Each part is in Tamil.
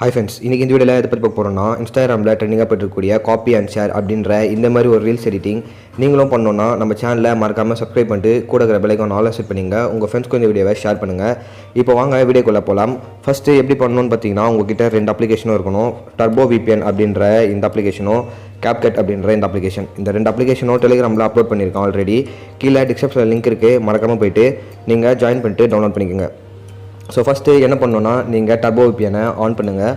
ஹாய் ஃப்ரெண்ட்ஸ், இன்றைக்கி இந்த வீடியோவில் எதை பற்றி பார்க்க போகிறோம்னா, இன்ஸ்டாகிராமில் ட்ரெண்டிங்காக போய்ட்டுருக்கக்கூடிய காப்பி அண்ட் ஷேர் அப்படின்ற இந்த மாதிரி ஒரு ரீல்ஸ் எடிட்டிங் நீங்களும் பண்ணோன்னா நம்ம சேனலில் மறக்காமல் சப்ஸ்கிரைப் பண்ணிட்டு கூட இருக்கிற பெல் ஐகான் ஆல் செட் பண்ணிங்க. உங்கள் ஃப்ரெண்ட்ஸ்க்கு இந்த வீடியோவை ஷேர் பண்ணுங்கள். இப்போ வாங்க வீடியோக்குள்ளே போகலாம். ஃபஸ்ட்டு எப்படி பண்ணணும்னு பார்த்தீங்கன்னா, உங்ககிட்ட 2 அப்ளிகேஷனும் இருக்கணும். டர்போ விபிஎன் அப்படின்ற இந்த அப்ளிகேஷனும் Capcut அப்படின்ற இந்த அப்ளிகேஷன். இந்த 2 அப்ளிகேஷனும் டெலிகிராமில் அப்லோட் பண்ணியிருக்கேன் ஆல்ரெடி. கீழே டிஸ்கிரிப்ஷனில் லிங்க் இருக்குது, மறக்காமல் போய்ட்டு நீங்கள் ஜாயின் பண்ணிட்டு டவுன்லோட் பண்ணிக்கோங்க. ஸோ ஃபஸ்ட்டு என்ன பண்ணணுன்னா, நீங்கள் டர்போ விபிஎனை ஆன் பண்ணுங்கள்.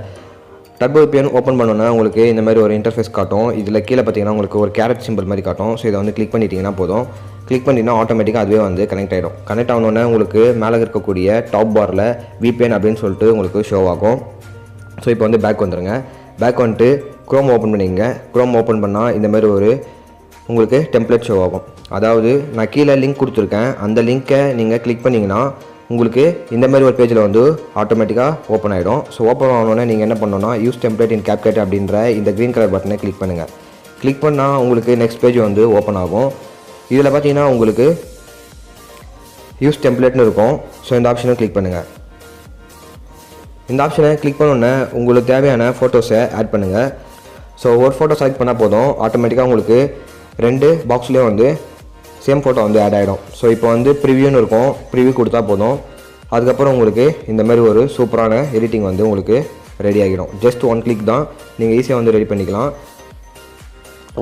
டர்போ விபிஎன் ஓப்பன் பண்ணோன்னா உங்களுக்கு இந்த மாதிரி ஒரு இன்டர்ஃபேஸ் காட்டும். இதில் கீழே பார்த்தீங்கன்னா உங்களுக்கு ஒரு கேரட் சிம்பிள் மாதிரி காட்டும். ஸோ இதை வந்து கிளிக் பண்ணிட்டீங்கன்னா போதும். கிளிக் பண்ணிங்கன்னா ஆட்டோமேட்டிக்காக அதுவே வந்து கனெக்ட் ஆகிடும். கனெக்ட் ஆகணுன்னே உங்களுக்கு மேலே இருக்கக்கூடிய டாப் பாரில் விபிஎன் அப்படின்னு சொல்லிட்டு உங்களுக்கு ஷோ ஆகும். ஸோ இப்போ வந்து பேக் வந்துடுங்க. பேக் வந்துட்டு க்ரோம் ஓப்பன் பண்ணிங்க. க்ரோம் ஓப்பன் பண்ணால் இந்த மாதிரி ஒரு உங்களுக்கு டெம்ப்ளேட் ஷோ ஆகும். அதாவது நான் கீழே லிங்க் கொடுத்துருக்கேன், அந்த லிங்க்கை நீங்கள் கிளிக் பண்ணிங்கன்னா உங்களுக்கு இந்த மாதிரி ஒரு பேஜில் வந்து ஆட்டோமேட்டிக்காக ஓப்பன் ஆகிடும். ஸோ ஓப்பன் ஆனோடனே நீங்கள் என்ன பண்ணணும்னா, யூஸ் டெம்ப்ளேட் இன் Capcut அப்படின்ற இந்த க்ரீன் கலர் பட்டனை கிளிக் பண்ணுங்கள். கிளிக் பண்ணால் உங்களுக்கு நெக்ஸ்ட் பேஜ் வந்து ஓப்பன் ஆகும். இதில் பார்த்தீங்கன்னா உங்களுக்கு யூஸ் டெம்ப்ளேட்னு இருக்கும். ஸோ இந்த ஆப்ஷனை கிளிக் பண்ணுங்கள். இந்த ஆப்ஷனை கிளிக் பண்ணோன்னே உங்களுக்கு தேவையான ஃபோட்டோஸை ஆட் பண்ணுங்கள். ஸோ ஒரு ஃபோட்டோ செலக்ட் பண்ணால் போதும், ஆட்டோமேட்டிக்காக உங்களுக்கு 2 பாக்ஸ்லேயும் வந்து சேம் ஃபோட்டோ வந்து ஆட் ஆகிடும். ஸோ இப்போ வந்து ப்ரிவியூன்னு இருக்கும், ப்ரிவியூ கொடுத்தா போதும். அதுக்கப்புறம் உங்களுக்கு இந்த மாதிரி ஒரு சூப்பரான எடிட்டிங் வந்து உங்களுக்கு ரெடி ஆகிடும். ஜஸ்ட் 1 கிளிக் தான், நீங்கள் ஈஸியாக வந்து ரெடி பண்ணிக்கலாம்.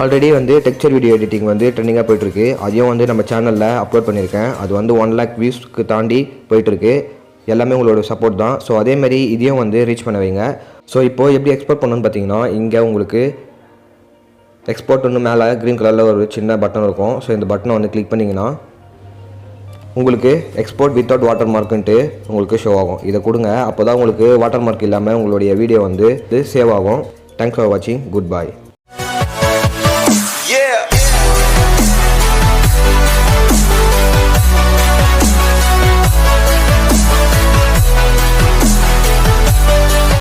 ஆல்ரெடி வந்து டெக்ஸ்சர் வீடியோ எடிட்டிங் வந்து ட்ரெண்டிங்காக போயிட்டுருக்கு. அதையும் வந்து நம்ம சேனலில் அப்லோட் பண்ணியிருக்கேன். அது வந்து 1 lakh வியூஸ்க்கு தாண்டி போயிட்டுருக்கு. எல்லாமே உங்களோட சப்போர்ட் தான். ஸோ அதேமாதிரி இதையும் வந்து ரீச் பண்ண வைங்க. ஸோ இப்போது எப்படி எக்ஸ்போர்ட் பண்ணணும்னு பார்த்தீங்கன்னா, இங்கே உங்களுக்கு எக்ஸ்போர்ட் ஒன்று மேலே க்ரீன் கலரில் ஒரு சின்ன பட்டன் இருக்கும். ஸோ இந்த பட்டனை வந்து கிளிக் பண்ணிங்கன்னா உங்களுக்கு எக்ஸ்போர்ட் வித்தவுட் வாட்டர் மார்க்குன்ட்டு உங்களுக்கு ஷோ ஆகும். இதை கொடுங்க, அப்போ தான் உங்களுக்கு வாட்டர் மார்க் இல்லாமல் உங்களுடைய வீடியோ வந்து சேவ் ஆகும். தேங்க்ஸ் ஃபார் வாட்சிங். Good bye.